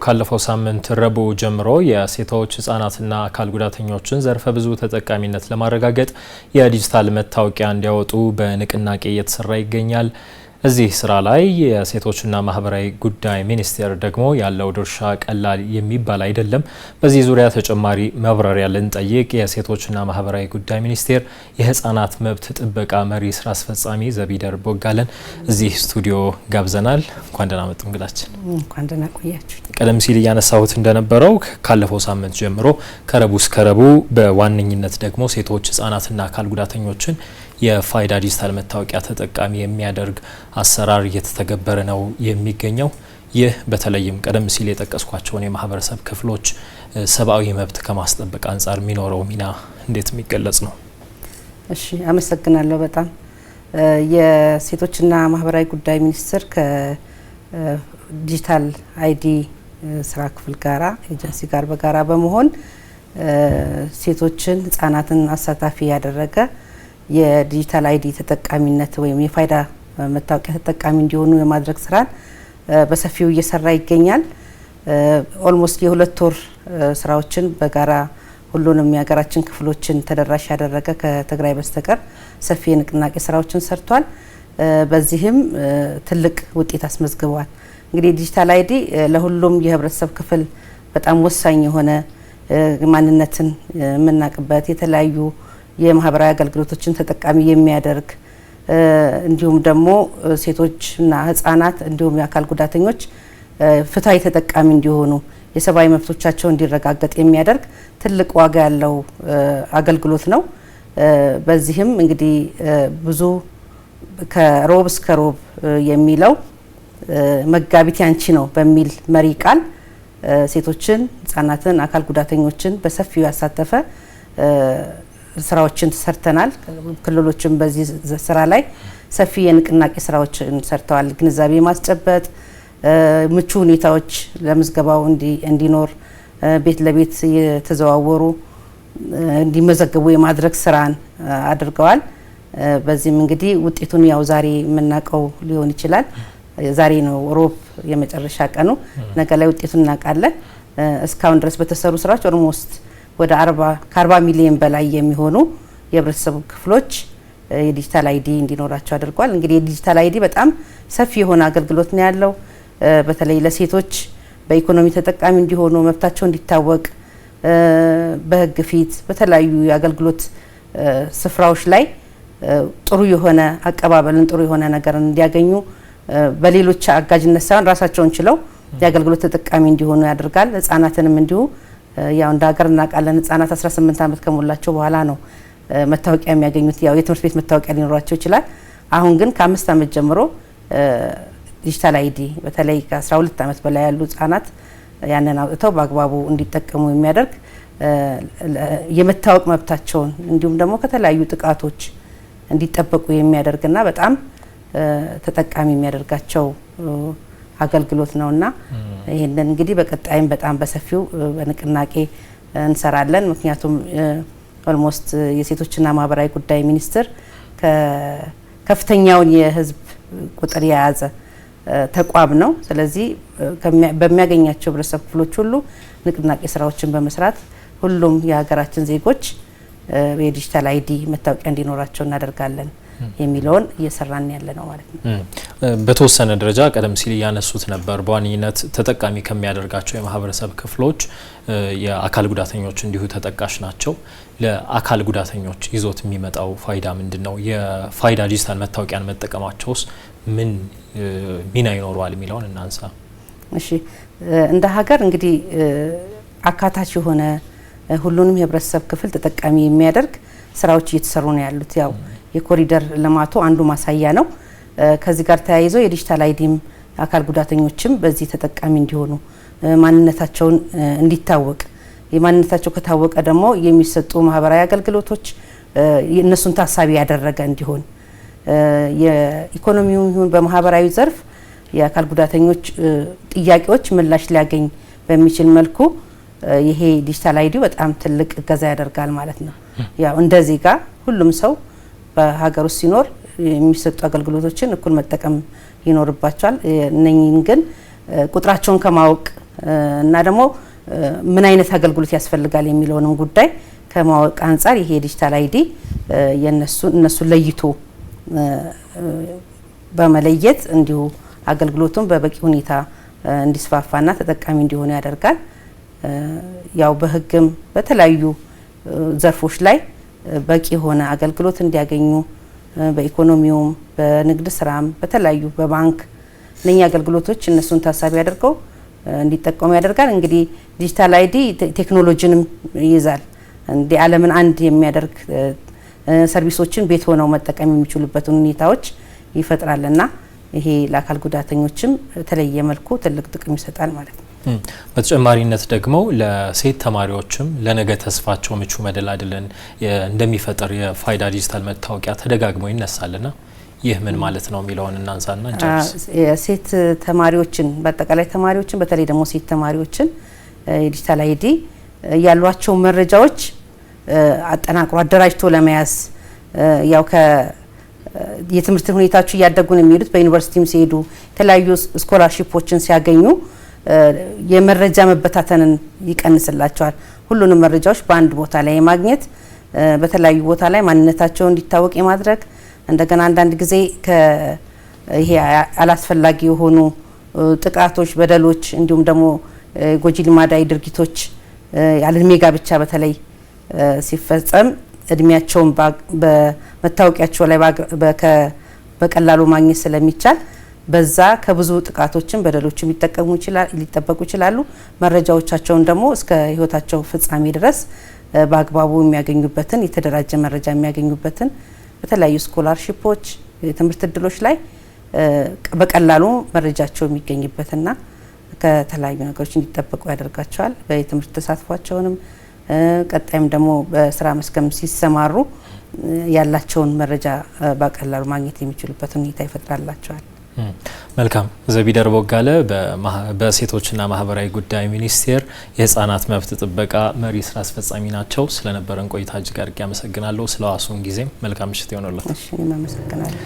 ካለፈው ሳምንት ረቡዕ ጀምሮ የሴቶች ህጻናትና አካል ጉዳተኞችን ዘርፈ ብዙ ተጠቃሚነት ለማረጋገጥ የዲጂታል መታወቂያ እንዲያወጡ በንቅናቄ እየተሰራ ይገኛል። እዚህ ስራ ላይ የሴቶችና ማህበራዊ ጉዳይ ሚኒስቴር ደግሞ ያለው ድርሻ ቀላል የሚባል አይደለም። በዚህ ዙሪያ ተጨማሪ ማብራሪያ ልንጠይቅ የሴቶችና ማህበራዊ ጉዳይ ሚኒስቴር የህፃናት መብት ጥበቃ መሪ ስራ አስፈጻሚ ዘቢደር ቦጋለን እዚህ ስቱዲዮ ጋብዘናል። እንኳን ደህና መጡ እንግዳችን። እንኳን ደህና ቆያችሁ። ቀደም ሲል እያነሳሁት እንደነበረው ካለፈው ሳምንት ጀምሮ ከረቡዕ እስከ ረቡዕ በዋነኝነት ደግሞ ሴቶች ህጻናትና አካል ጉዳተኞችን የፋይዳ ዲጂታል መታወቂያ ተጠቃሚ የሚያደርግ አሰራር እየተተገበረ ነው የሚገኘው። ይህ በተለይም ቀደም ሲል የጠቀስኳቸውን የማህበረሰብ ክፍሎች ሰብአዊ መብት ከማስጠበቅ አንጻር የሚኖረው ሚና እንዴት የሚገለጽ ነው? እሺ፣ አመሰግናለሁ። በጣም የሴቶችና ማህበራዊ ጉዳይ ሚኒስቴር ከዲጂታል አይዲ ስራ ክፍል ጋራ ኤጀንሲ ጋር በጋራ በመሆን ሴቶችን ህጻናትን አሳታፊ ያደረገ የዲጂታል አይዲ ተጠቃሚነት ወይም የፋይዳ መታወቂያ ተጠቃሚ እንዲሆኑ የማድረግ ስራን በሰፊው እየሰራ ይገኛል። ኦልሞስት የሁለት ወር ስራዎችን በጋራ ሁሉንም የሀገራችን ክፍሎችን ተደራሽ ያደረገ ከትግራይ በስተቀር ሰፊ የንቅናቄ ስራዎችን ሰርቷል። በዚህም ትልቅ ውጤት አስመዝግበዋል። እንግዲህ ዲጂታል አይዲ ለሁሉም የህብረተሰብ ክፍል በጣም ወሳኝ የሆነ ማንነትን የምናውቅበት የተለያዩ የማህበራዊ አገልግሎቶችን ተጠቃሚ የሚያደርግ እንዲሁም ደግሞ ሴቶችና ህጻናት እንዲሁም የአካል ጉዳተኞች ፍትሃዊ ተጠቃሚ እንዲሆኑ የሰብአዊ መብቶቻቸው እንዲረጋገጥ የሚያደርግ ትልቅ ዋጋ ያለው አገልግሎት ነው። በዚህም እንግዲህ ብዙ ከሮብ እስከ ሮብ የሚለው መጋቢት ያንቺ ነው በሚል መሪ ቃል ሴቶችን፣ ህጻናትን፣ አካል ጉዳተኞችን በሰፊው ያሳተፈ ስራዎችን ሰርተናል። ክልሎችም በዚህ ስራ ላይ ሰፊ የንቅናቄ ስራዎችን ሰርተዋል። ግንዛቤ ማስጨበጥ፣ ምቹ ሁኔታዎች ለምዝገባው እንዲኖር ቤት ለቤት የተዘዋወሩ እንዲመዘገቡ የማድረግ ስራን አድርገዋል። በዚህም እንግዲህ ውጤቱን ያው ዛሬ የምናውቀው ሊሆን ይችላል። ዛሬ ነው ሮብ የመጨረሻ ቀኑ። ነገ ላይ ውጤቱን እናውቃለን። እስካሁን ድረስ በተሰሩ ስራዎች ኦልሞስት ወደ 40 ሚሊዮን በላይ የሚሆኑ የህብረተሰብ ክፍሎች የዲጂታል አይዲ እንዲኖራቸው አድርጓል። እንግዲህ የዲጂታል አይዲ በጣም ሰፊ የሆነ አገልግሎት ነው ያለው። በተለይ ለሴቶች በኢኮኖሚ ተጠቃሚ እንዲሆኑ፣ መብታቸው እንዲታወቅ፣ በህግ ፊት በተለያዩ የአገልግሎት ስፍራዎች ላይ ጥሩ የሆነ አቀባበልን፣ ጥሩ የሆነ ነገርን እንዲያገኙ በሌሎች አጋዥነት ሳይሆን ራሳቸውን ችለው የአገልግሎት ተጠቃሚ እንዲሆኑ ያደርጋል። ህጻናትንም እንዲሁ ያው እንደ ሀገር እናውቃለን። ህጻናት 18 ዓመት ከሞላቸው በኋላ ነው መታወቂያ የሚያገኙት። ያው የትምህርት ቤት መታወቂያ ሊኖራቸው ይችላል። አሁን ግን ከ5 ዓመት ጀምሮ ዲጂታል አይዲ በተለይ ከ12 ዓመት በላይ ያሉ ህጻናት ያንን አውጥተው በአግባቡ እንዲጠቀሙ የሚያደርግ የመታወቅ መብታቸውን እንዲሁም ደግሞ ከተለያዩ ጥቃቶች እንዲጠበቁ የሚያደርግና በጣም ተጠቃሚ የሚያደርጋቸው አገልግሎት ነውና ይሄንን እንግዲህ በቀጣይም በጣም በሰፊው በንቅናቄ እንሰራለን። ምክንያቱም ኦልሞስት የሴቶችና ማህበራዊ ጉዳይ ሚኒስቴር ከፍተኛውን የህዝብ ቁጥር የያዘ ተቋም ነው። ስለዚህ በሚያገኛቸው ህብረተሰብ ክፍሎች ሁሉ ንቅናቄ ስራዎችን በመስራት ሁሉም የሀገራችን ዜጎች የዲጂታል አይዲ መታወቂያ እንዲኖራቸው እናደርጋለን የሚለውን እየሰራን ያለ ነው ማለት ነው። በተወሰነ ደረጃ ቀደም ሲል ያነሱት ነበር። በዋነኝነት ተጠቃሚ ከሚያደርጋቸው የማህበረሰብ ክፍሎች የአካል ጉዳተኞች እንዲሁ ተጠቃሽ ናቸው። ለአካል ጉዳተኞች ይዞት የሚመጣው ፋይዳ ምንድን ነው? የፋይዳ ዲጂታል መታወቂያን መጠቀማቸውስ ምን ሚና ይኖረዋል የሚለውን እናንሳ። እሺ፣ እንደ ሀገር እንግዲህ አካታች የሆነ ሁሉንም የህብረተሰብ ክፍል ተጠቃሚ የሚያደርግ ስራዎች እየተሰሩ ነው ያሉት። ያው የኮሪደር ልማቱ አንዱ ማሳያ ነው። ከዚህ ጋር ተያይዞ የዲጂታል አይዲም አካል ጉዳተኞችም በዚህ ተጠቃሚ እንዲሆኑ ማንነታቸውን እንዲታወቅ የማንነታቸው ከታወቀ ደግሞ የሚሰጡ ማህበራዊ አገልግሎቶች እነሱን ታሳቢ ያደረገ እንዲሆን የኢኮኖሚው ይሁን በማህበራዊ ዘርፍ የአካል ጉዳተኞች ጥያቄዎች ምላሽ ሊያገኝ በሚችል መልኩ ይሄ ዲጂታል አይዲ በጣም ትልቅ እገዛ ያደርጋል ማለት ነው። ያው እንደዚህ ጋር ሁሉም ሰው በሀገር ውስጥ ሲኖር የሚሰጡ አገልግሎቶችን እኩል መጠቀም ይኖርባቸዋል። እነኚህን ግን ቁጥራቸውን ከማወቅ እና ደግሞ ምን አይነት አገልግሎት ያስፈልጋል የሚለውንም ጉዳይ ከማወቅ አንፃር ይሄ ዲጂታል አይዲ እነሱ ለይቶ በመለየት እንዲሁ አገልግሎቱን በበቂ ሁኔታ እንዲስፋፋና ተጠቃሚ እንዲሆኑ ያደርጋል። ያው በህግም በተለያዩ ዘርፎች ላይ በቂ የሆነ አገልግሎት እንዲያገኙ በኢኮኖሚውም በንግድ ስራም በተለያዩ በባንክ ለኛ አገልግሎቶች እነሱን ታሳቢ ያደርገው እንዲጠቀሙ ያደርጋል። እንግዲህ ዲጂታል አይዲ ቴክኖሎጂንም ይይዛል። እንደ ዓለምን አንድ የሚያደርግ ሰርቪሶችን ቤት ሆነው መጠቀም የሚችሉበትን ሁኔታዎች ይፈጥራልና ይሄ ለአካል ጉዳተኞችም በተለየ መልኩ ትልቅ ጥቅም ይሰጣል ማለት ነው። በተጨማሪነት ደግሞ ለሴት ተማሪዎችም ለነገ ተስፋቸው ምቹ መደላድልን እንደሚፈጥር የፋይዳ ዲጂታል መታወቂያ ተደጋግሞ ይነሳልና ይህ ምን ማለት ነው የሚለውን እናንሳና እንጨርስ። የሴት ተማሪዎችን በአጠቃላይ ተማሪዎችን በተለይ ደግሞ ሴት ተማሪዎችን የዲጂታል አይዲ ያሏቸው መረጃዎች አጠናቅሮ አደራጅቶ ለመያዝ ያው የትምህርት ሁኔታቸው እያደጉ ነው የሚሄዱት። በዩኒቨርሲቲም ሲሄዱ የተለያዩ ስኮላርሺፖችን ሲያገኙ የመረጃ መበታተንን ይቀንስላቸዋል። ሁሉንም መረጃዎች በአንድ ቦታ ላይ የማግኘት በተለያዩ ቦታ ላይ ማንነታቸው እንዲታወቅ የማድረግ እንደገና አንዳንድ ጊዜ ይሄ አላስፈላጊ የሆኑ ጥቃቶች፣ በደሎች እንዲሁም ደግሞ ጎጂ ልማዳዊ ድርጊቶች ያለ እድሜ ጋብቻ በተለይ ሲፈጸም እድሜያቸውን በመታወቂያቸው ላይ በቀላሉ ማግኘት ስለሚቻል በዛ ከብዙ ጥቃቶችን በደሎችም ሊጠበቁ ይችላሉ። መረጃዎቻቸውን ደግሞ እስከ ህይወታቸው ፍጻሜ ድረስ በአግባቡ የሚያገኙበትን የተደራጀ መረጃ የሚያገኙበትን በተለያዩ ስኮላርሺፖች የትምህርት እድሎች ላይ በቀላሉ መረጃቸው የሚገኝበትና ከተለያዩ ነገሮች እንዲጠበቁ ያደርጋቸዋል። በትምህርት ተሳትፏቸውንም ቀጣይም ደግሞ በስራ መስክም ሲሰማሩ ያላቸውን መረጃ በቀላሉ ማግኘት የሚችሉበትን ሁኔታ ይፈጥራላቸዋል። መልካም። ዘቢደር ቦጋለ በሴቶችና ማህበራዊ ጉዳይ ሚኒስቴር የህፃናት መብት ጥበቃ መሪ ስራ አስፈጻሚ ናቸው። ስለነበረን ቆይታ እጅግ አድርጌ አመሰግናለሁ። ስለዋሱን ጊዜም መልካም ምሽት ይሆንልዎት። እሺ፣ አመሰግናለሁ።